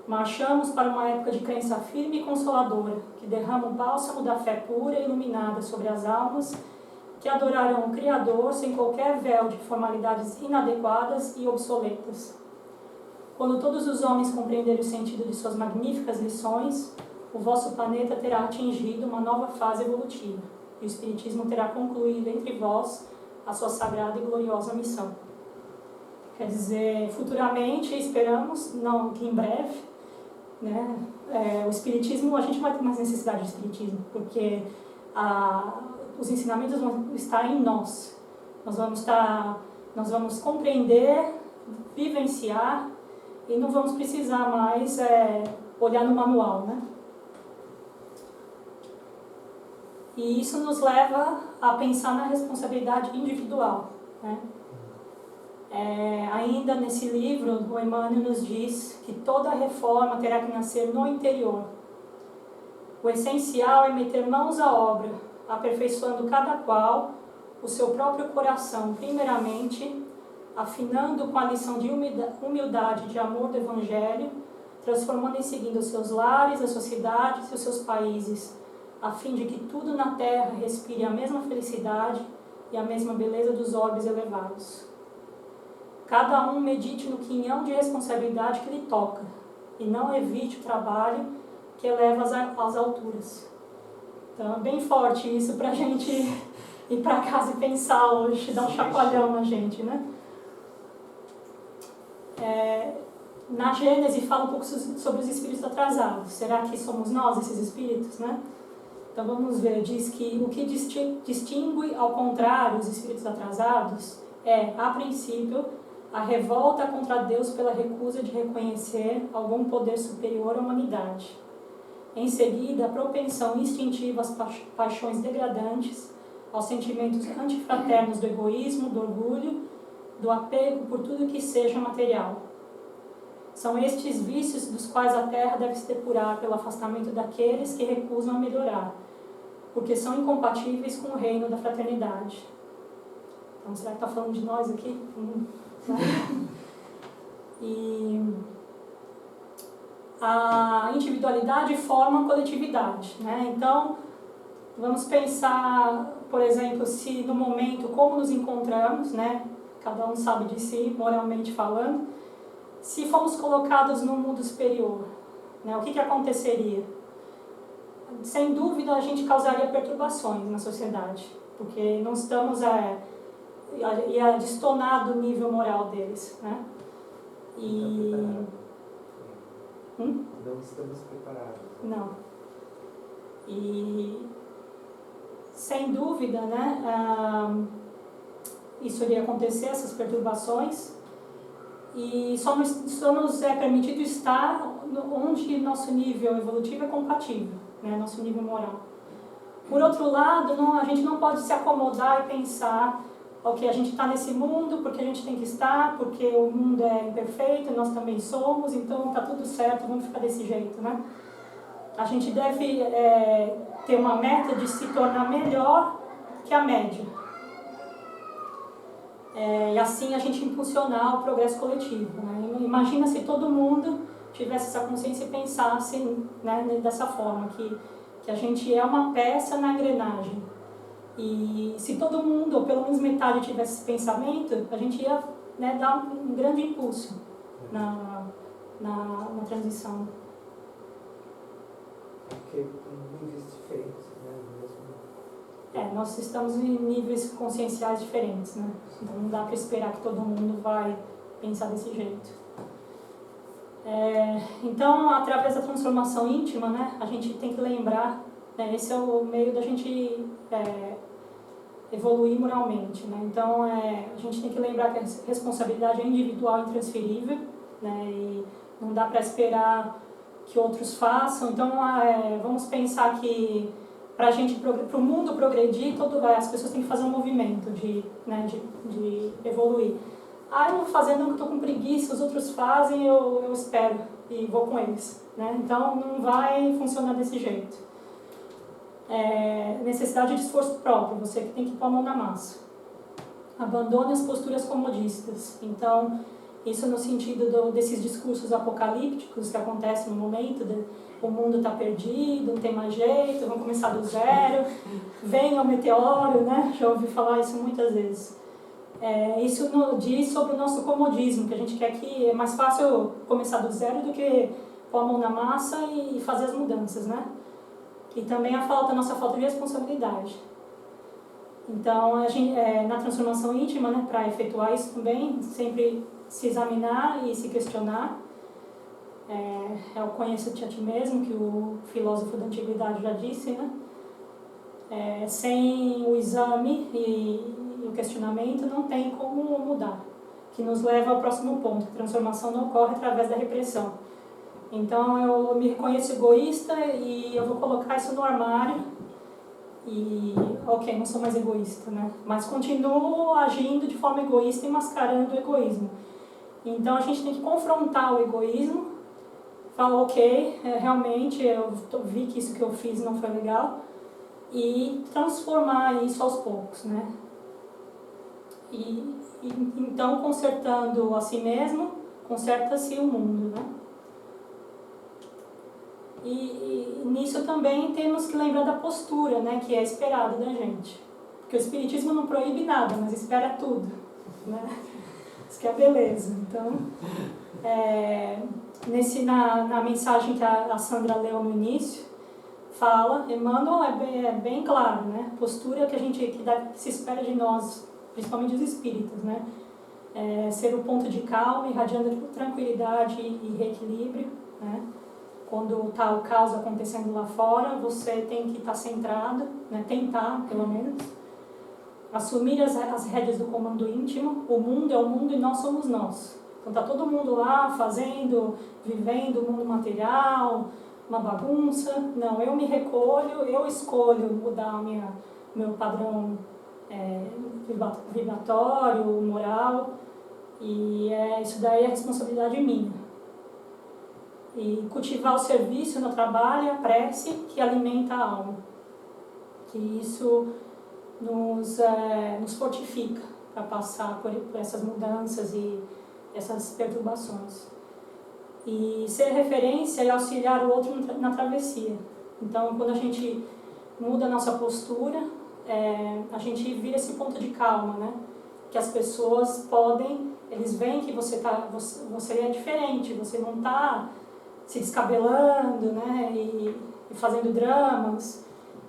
Marchamos para uma época de crença firme e consoladora, que derrama o bálsamo da fé pura e iluminada sobre as almas, que adorarão o Criador sem qualquer véu de formalidades inadequadas e obsoletas. Quando todos os homens compreenderem o sentido de suas magníficas lições, o vosso planeta terá atingido uma nova fase evolutiva, e o Espiritismo terá concluído entre vós a sua sagrada e gloriosa missão. Quer dizer, futuramente, esperamos, não que em breve, né, o Espiritismo, a gente vai ter mais necessidade de Espiritismo, porque os ensinamentos vão estar em nós. Nós vamos compreender, vivenciar e não vamos precisar mais olhar no manual, né? E isso nos leva a pensar na responsabilidade individual, né? Ainda nesse livro, o Emmanuel nos diz que toda reforma terá que nascer no interior. O essencial é meter mãos à obra, aperfeiçoando cada qual o seu próprio coração, primeiramente, afinando com a lição de humildade, de amor do Evangelho, transformando e seguindo os seus lares, as suas cidades e os seus países, a fim de que tudo na terra respire a mesma felicidade e a mesma beleza dos orbes elevados. Cada um medite no quinhão de responsabilidade que lhe toca, e não evite o trabalho que eleva às alturas. Então é bem forte isso para a gente ir para casa e pensar hoje, dar um chacoalhão na gente, né? Na Gênese fala um pouco sobre os espíritos atrasados. Será que somos nós esses espíritos, né? Então vamos ver, diz que o que distingue, ao contrário, os espíritos atrasados a princípio, a revolta contra Deus pela recusa de reconhecer algum poder superior à humanidade. Em seguida, a propensão instintiva às paixões degradantes, aos sentimentos antifraternos do egoísmo, do orgulho, do apego por tudo que seja material. São estes vícios dos quais a terra deve se depurar pelo afastamento daqueles que recusam a melhorar, porque são incompatíveis com o reino da fraternidade. Então, será que está falando de nós aqui? E a individualidade forma a coletividade, né? Então, vamos pensar, por exemplo, se no momento como nos encontramos, né? Cada um sabe de si, moralmente falando. Se fomos colocados num mundo superior, né? O que aconteceria? Sem dúvida, a gente causaria perturbações na sociedade, porque não estamos ia destonar do nível moral deles, né? Não estamos preparados. Não. E sem dúvida, né? Isso iria acontecer, essas perturbações, e só nos é permitido estar onde nosso nível evolutivo é compatível, né? Nosso nível moral. Por outro lado, a gente não pode se acomodar e pensar: ok, a gente está nesse mundo porque a gente tem que estar, porque o mundo é imperfeito, nós também somos, então está tudo certo, vamos ficar desse jeito, né? A gente deve ter uma meta de se tornar melhor que a média. E assim a gente impulsionar o progresso coletivo, né? Imagina se todo mundo tivesse essa consciência e pensasse, né, dessa forma, que a gente é uma peça na engrenagem. E se todo mundo, ou pelo menos metade, tivesse esse pensamento, a gente ia, né, dar um grande impulso na transição. Porque em níveis diferentes, né? Nós estamos em níveis conscienciais diferentes, né? Então não dá para esperar que todo mundo vai pensar desse jeito. Então, através da transformação íntima, né, a gente tem que lembrar, né, esse é o meio da gente evoluir moralmente, né? Então, a gente tem que lembrar que a responsabilidade é individual e intransferível, né? E não dá para esperar que outros façam. Então, vamos pensar que para o mundo progredir, as pessoas têm que fazer um movimento de evoluir. Eu não vou fazer, não, que estou com preguiça, os outros fazem, eu espero e vou com eles, né? Então, não vai funcionar desse jeito. Necessidade de esforço próprio, você que tem que pôr a mão na massa. Abandone as posturas comodistas. Então, isso no sentido desses discursos apocalípticos que acontecem no momento, o mundo está perdido, não tem mais jeito, vamos começar do zero, venha o meteoro, né? Já ouvi falar isso muitas vezes. Isso diz sobre o nosso comodismo, que a gente quer que é mais fácil começar do zero do que pôr a mão na massa e fazer as mudanças, né? E também a nossa falta de responsabilidade. Então, na transformação íntima, né, para efetuar isso também, sempre se examinar e se questionar. É o conheça-te a ti mesmo, que o filósofo da antiguidade já disse, né? Sem o exame e o questionamento não tem como mudar, que nos leva ao próximo ponto. A transformação não ocorre através da repressão. Então eu me reconheço egoísta e eu vou colocar isso no armário e, ok, não sou mais egoísta, né? Mas continuo agindo de forma egoísta e mascarando o egoísmo. Então a gente tem que confrontar o egoísmo, falar, ok, realmente eu vi que isso que eu fiz não foi legal, e transformar isso aos poucos, né? Então, consertando a si mesmo, conserta-se o mundo, né? E nisso também temos que lembrar da postura, né, que é esperada da gente. Porque o Espiritismo não proíbe nada, mas espera tudo, né? Isso que é a beleza. Então, na mensagem que a Sandra leu no início, fala, Emmanuel é bem claro, né? Postura que se espera de nós, principalmente os espíritas, né? Ser o ponto de calma, irradiando tranquilidade e reequilíbrio, né? Quando está o caos acontecendo lá fora, você tem que estar centrado, né? Tentar, pelo menos, assumir as rédeas do comando íntimo. O mundo é o mundo e nós somos nós. Então está todo mundo lá fazendo, vivendo o mundo material, uma bagunça. Não, eu me recolho, eu escolho mudar meu padrão vibratório, moral, e isso daí é responsabilidade minha. E cultivar o serviço no trabalho, a prece que alimenta a alma. Que isso nos fortifica para passar por essas mudanças e essas perturbações. E ser referência e auxiliar o outro na travessia. Então, quando a gente muda a nossa postura, a gente vira esse ponto de calma, né? Que as pessoas eles veem que você é diferente, você não está se descabelando, né? E fazendo dramas.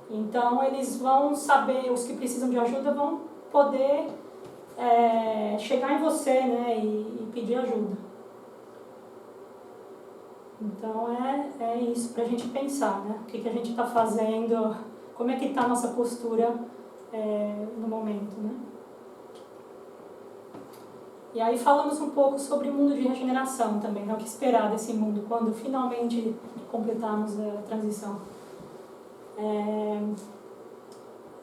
Então, eles vão saber, os que precisam de ajuda vão poder chegar em você, né? E pedir ajuda. Então é isso para a gente pensar, né? O que a gente está fazendo, como é que está a nossa postura no momento, né? E aí falamos um pouco sobre o mundo de regeneração também, né? O que esperar desse mundo quando finalmente completarmos a transição.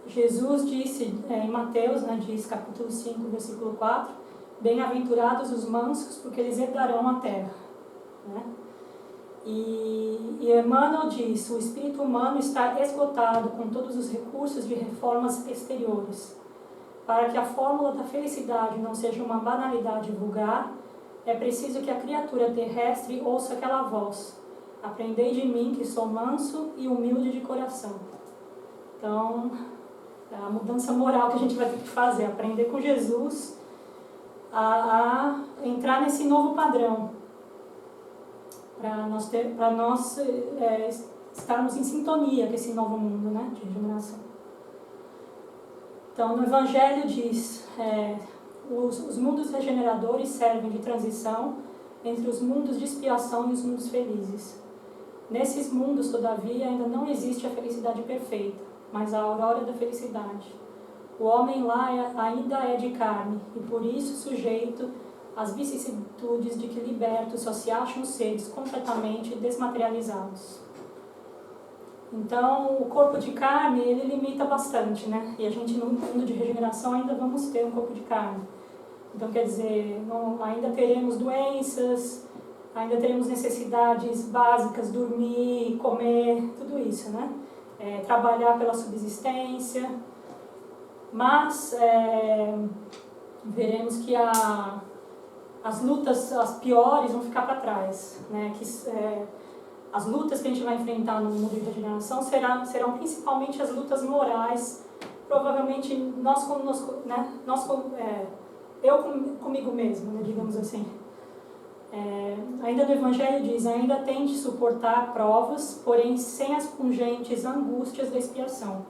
Jesus disse em Mateus, né, diz capítulo 5, versículo 4, bem-aventurados os mansos, porque eles herdarão a terra, né? E Emmanuel diz, o espírito humano está esgotado com todos os recursos de reformas exteriores. Para que a fórmula da felicidade não seja uma banalidade vulgar, é preciso que a criatura terrestre ouça aquela voz: aprendei de mim que sou manso e humilde de coração. Então, a mudança moral que a gente vai ter que fazer, aprender com Jesus a entrar nesse novo padrão, para nós estarmos em sintonia com esse novo mundo, né, de regeneração. Então, no Evangelho diz, os mundos regeneradores servem de transição entre os mundos de expiação e os mundos felizes. Nesses mundos, todavia, ainda não existe a felicidade perfeita, mas a aurora da felicidade. O homem lá ainda é de carne, e por isso sujeito às vicissitudes de que libertos só se acham seres completamente desmaterializados. Então, o corpo de carne, ele limita bastante, né? E a gente, no mundo de regeneração, ainda vamos ter um corpo de carne. Então, quer dizer, ainda teremos doenças, ainda teremos necessidades básicas, dormir, comer, tudo isso, né? Trabalhar pela subsistência. Mas, veremos que as lutas, as piores, vão ficar para trás, né? As lutas que a gente vai enfrentar no mundo de regeneração serão principalmente as lutas morais, provavelmente eu comigo mesmo, né, digamos assim. Ainda no Evangelho diz, ainda tem de suportar provas, porém sem as pungentes angústias da expiação.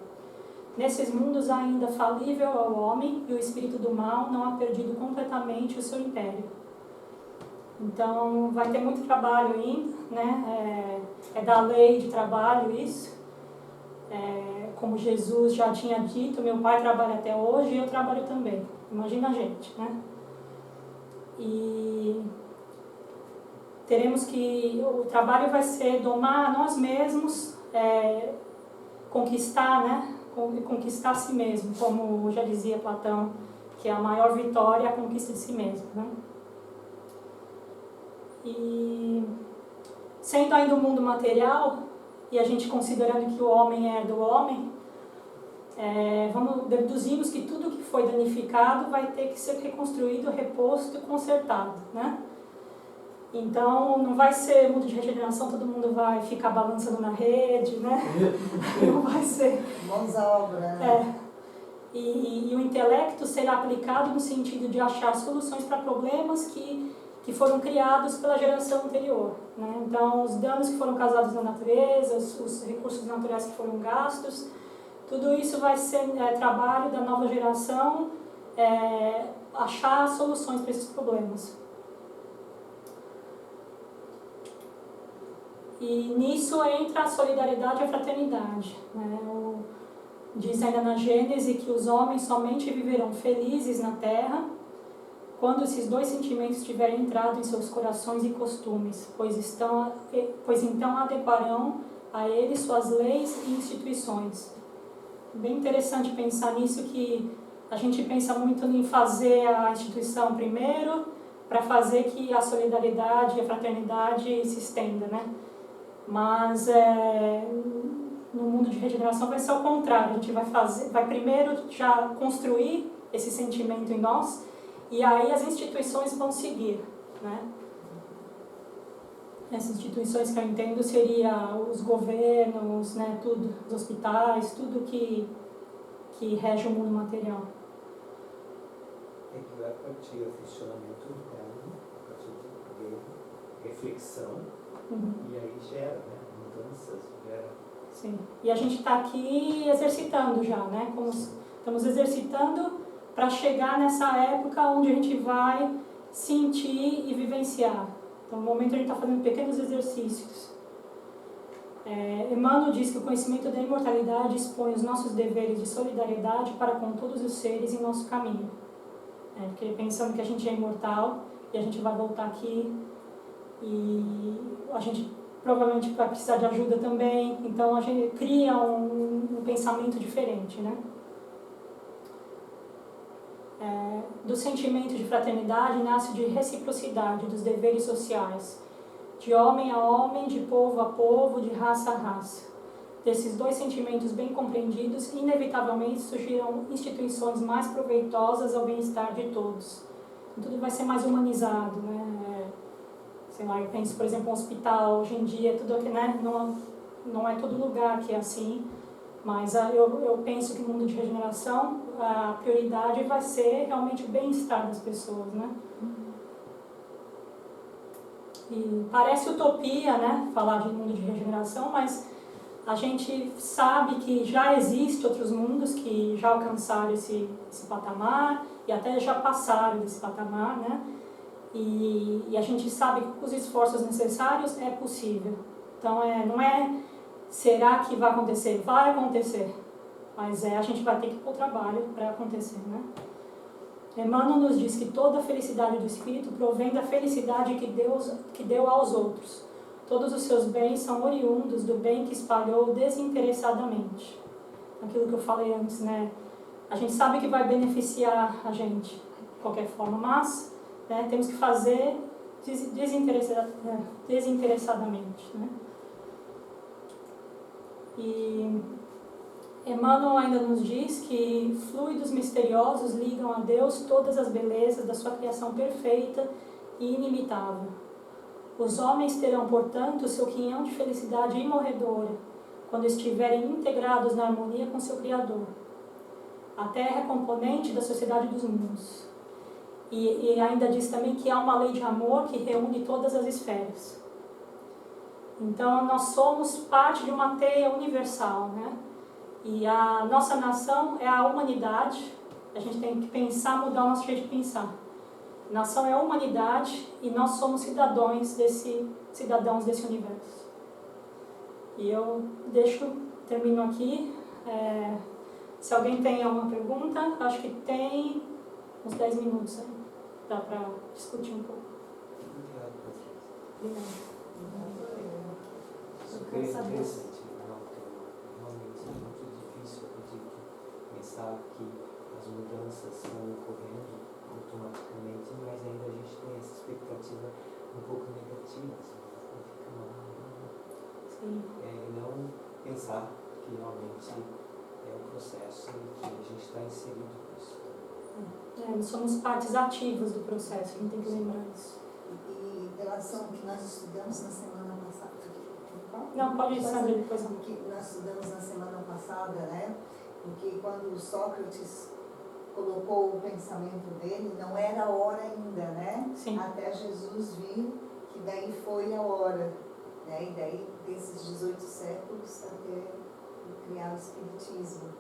Nesses mundos ainda falível ao homem e o espírito do mal não ha perdido completamente o seu império. Então, vai ter muito trabalho ainda, né? É da lei de trabalho isso. Como Jesus já tinha dito, meu pai trabalha até hoje e eu trabalho também. Imagina a gente, né? E teremos que... O trabalho vai ser domar nós mesmos, conquistar, né? Conquistar a si mesmo, como já dizia Platão, que a maior vitória é a conquista de si mesmo, né? E sendo ainda o mundo material, e a gente considerando que o homem é do homem, deduzimos que tudo que foi danificado vai ter que ser reconstruído, reposto e consertado, né? Então, não vai ser mundo de regeneração, todo mundo vai ficar balançando na rede, né? Não vai ser... Mãos à obra, né? E o intelecto será aplicado no sentido de achar soluções para problemas que foram criados pela geração anterior, né? Então, os danos que foram causados na natureza, os recursos naturais que foram gastos, tudo isso vai ser trabalho da nova geração, achar soluções para esses problemas. E nisso entra a solidariedade e a fraternidade, né? Diz ainda na Gênese que os homens somente viverão felizes na terra quando esses dois sentimentos tiverem entrado em seus corações e costumes, pois então adequarão a eles suas leis e instituições. Bem interessante pensar nisso, que a gente pensa muito em fazer a instituição primeiro para fazer que a solidariedade e a fraternidade se estenda, né? Mas no mundo de regeneração vai ser o contrário, a gente vai primeiro já construir esse sentimento em nós e aí as instituições vão seguir, né? Essas instituições que eu entendo seria os governos, né, tudo, os hospitais, tudo que rege o mundo material. É que vai partir do questionamento interno, a partir de reflexão, e aí gera, né, mudanças, gera... Sim, e a gente está aqui exercitando já, né, estamos exercitando para chegar nessa época onde a gente vai sentir e vivenciar. Então, no momento a gente está fazendo pequenos exercícios. Emmanuel diz que o conhecimento da imortalidade expõe os nossos deveres de solidariedade para com todos os seres em nosso caminho. Porque pensando que a gente é imortal e a gente vai voltar aqui e a gente provavelmente vai precisar de ajuda também, então a gente cria um pensamento diferente, né? Do sentimento de fraternidade nasce de reciprocidade dos deveres sociais, de homem a homem, de povo a povo, de raça a raça. Desses dois sentimentos bem compreendidos, inevitavelmente surgirão instituições mais proveitosas ao bem-estar de todos. Então, tudo vai ser mais humanizado, né? Sei lá, eu penso, por exemplo, um hospital, hoje em dia, tudo aqui, né? Não é todo lugar que é assim, mas eu penso que no mundo de regeneração, a prioridade vai ser realmente o bem-estar das pessoas, né? E parece utopia, né, falar de mundo de regeneração, mas a gente sabe que já existem outros mundos que já alcançaram esse patamar e até já passaram desse patamar, né? E a gente sabe que com os esforços necessários é possível. Então, não é será que vai acontecer? Vai acontecer, mas a gente vai ter que pôr trabalho para acontecer, né? Emmanuel nos diz que toda a felicidade do Espírito provém da felicidade que deu aos outros. Todos os seus bens são oriundos do bem que espalhou desinteressadamente. Aquilo que eu falei antes, né? A gente sabe que vai beneficiar a gente de qualquer forma, mas temos que fazer desinteressadamente, né? E Emmanuel ainda nos diz que fluidos misteriosos ligam a Deus todas as belezas da sua criação perfeita e inimitável. Os homens terão, portanto, seu quinhão de felicidade imorredora, quando estiverem integrados na harmonia com seu Criador. A Terra é componente da sociedade dos mundos. E ainda diz também que há uma lei de amor que reúne todas as esferas. Então, nós somos parte de uma teia universal, né? E a nossa nação é a humanidade. A gente tem que pensar, mudar o nosso jeito de pensar. Nação é a humanidade e nós somos cidadãos desse universo. E eu termino aqui. Se alguém tem alguma pergunta, acho que tem uns 10 minutos aí. Dá para discutir um pouco. Obrigado, Patrícia. Obrigada. Super interessante. Realmente é muito difícil, acredito, pensar que as mudanças estão ocorrendo automaticamente, mas ainda a gente tem essa expectativa um pouco negativa. Sim. Não pensar que realmente é um processo e que a gente está inserido nisso. Nós somos partes ativas do processo, a gente tem que lembrar isso. E em relação ao que nós estudamos na semana passada. Não, pode saber depois. O que nós estudamos na semana passada, né? Porque quando Sócrates colocou o pensamento dele, não era a hora ainda, né? Sim. Até Jesus vir, que daí foi a hora. Né? E daí, desses 18 séculos, até criar o Espiritismo.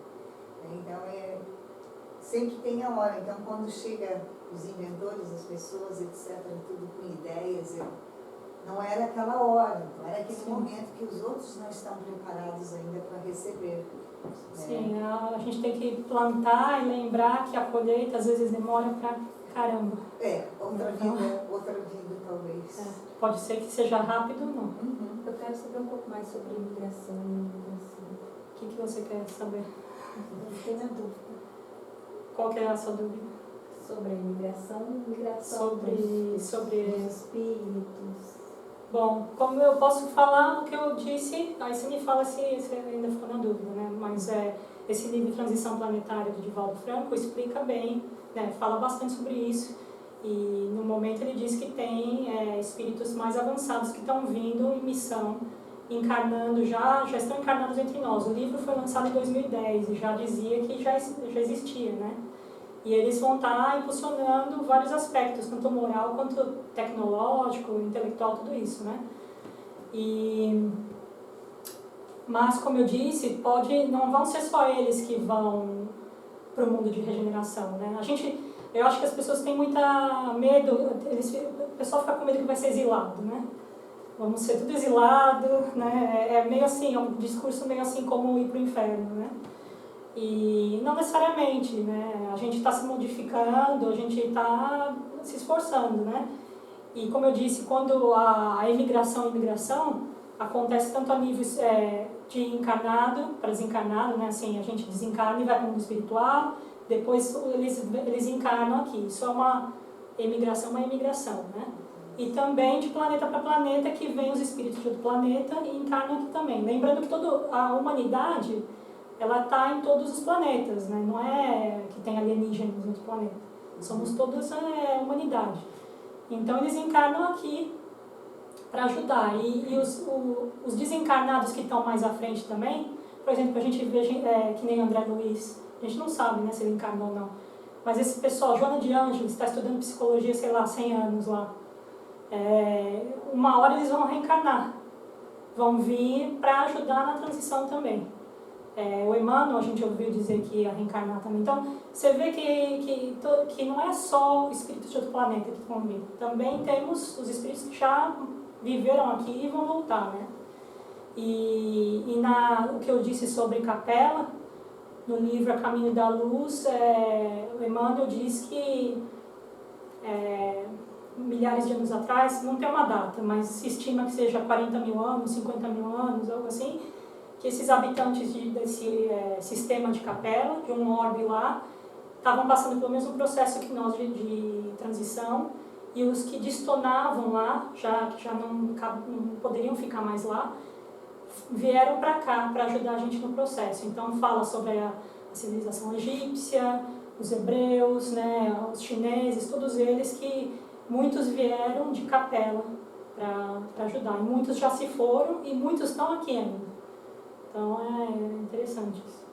Então, sempre tem a hora. Então, quando chega os inventores, as pessoas, etc., tudo com ideias, não era aquela hora, não era aquele momento que os outros não estão preparados ainda para receber. Sim, a gente tem que plantar e lembrar que a colheita às vezes demora pra caramba. Outra vida talvez. Pode ser que seja rápido ou não. Uhum. Eu quero saber um pouco mais sobre imigração e imigração. O que você quer saber? Eu tenho a dúvida Qual que é a sua dúvida? sobre a imigração e migração Sobre dos espíritos. Bom, como eu posso falar o que eu disse, aí você me fala se você ainda ficou na dúvida, né? Mas esse livro Transição Planetária do Divaldo Franco explica bem, né? Fala bastante sobre isso. E no momento ele diz que tem espíritos mais avançados que estão vindo em missão, encarnando, já estão encarnados entre nós. O livro foi lançado em 2010 e já dizia que já existia, né? E eles vão estar impulsionando vários aspectos, tanto moral quanto tecnológico, intelectual, tudo isso, né? Mas, como eu disse, não vão ser só eles que vão para o mundo de regeneração, né? Eu acho que as pessoas têm muita medo, o pessoal fica com medo que vai ser exilado, né? Vamos ser tudo exilado, né? É meio assim, é um discurso meio assim como ir para o inferno, né? E não necessariamente, né? A gente está se modificando, a gente está se esforçando, né? E como eu disse, quando a imigração e imigração acontece tanto a nível de encarnado para desencarnado, né? Assim, a gente desencarna e vai para o mundo espiritual, depois eles encarnam aqui. Isso é uma imigração, né? E também de planeta para planeta, que vem os espíritos de outro planeta e encarnam aqui também. Lembrando que toda a humanidade, ela está em todos os planetas, né? Não é que tem alienígenas no outro planeta. Somos todos humanidade. Então eles encarnam aqui para ajudar. E os desencarnados que estão mais à frente também, por exemplo, a gente vê que nem André Luiz, a gente não sabe, né, se ele encarnou ou não. Mas esse pessoal, Joana de Ângeles, está estudando psicologia, sei lá, 100 anos lá. Uma hora eles vão reencarnar. Vão vir para ajudar na transição também. O Emmanuel, a gente ouviu dizer que ia reencarnar também. Então, você vê que não é só espíritos de outro planeta que vão vir. Também temos os espíritos que já viveram aqui e vão voltar, né? O que eu disse sobre capela, no livro A Caminho da Luz, o Emmanuel diz que milhares de anos atrás, não tem uma data, mas se estima que seja 40 mil anos, 50 mil anos, algo assim, que esses habitantes desse sistema de capela, de um orbe lá, estavam passando pelo mesmo processo que nós de transição, e os que destonavam lá, que já não poderiam ficar mais lá, vieram para cá para ajudar a gente no processo. Então fala sobre a civilização egípcia, os hebreus, né, os chineses, todos eles que muitos vieram de capela para ajudar. E muitos já se foram e muitos estão aqui ainda. Então é interessante isso.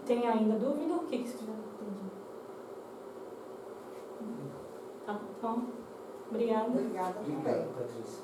Tem ainda dúvida? O que você já entendi? Tá, então, obrigada. Obrigada também. Obrigado, Patrícia.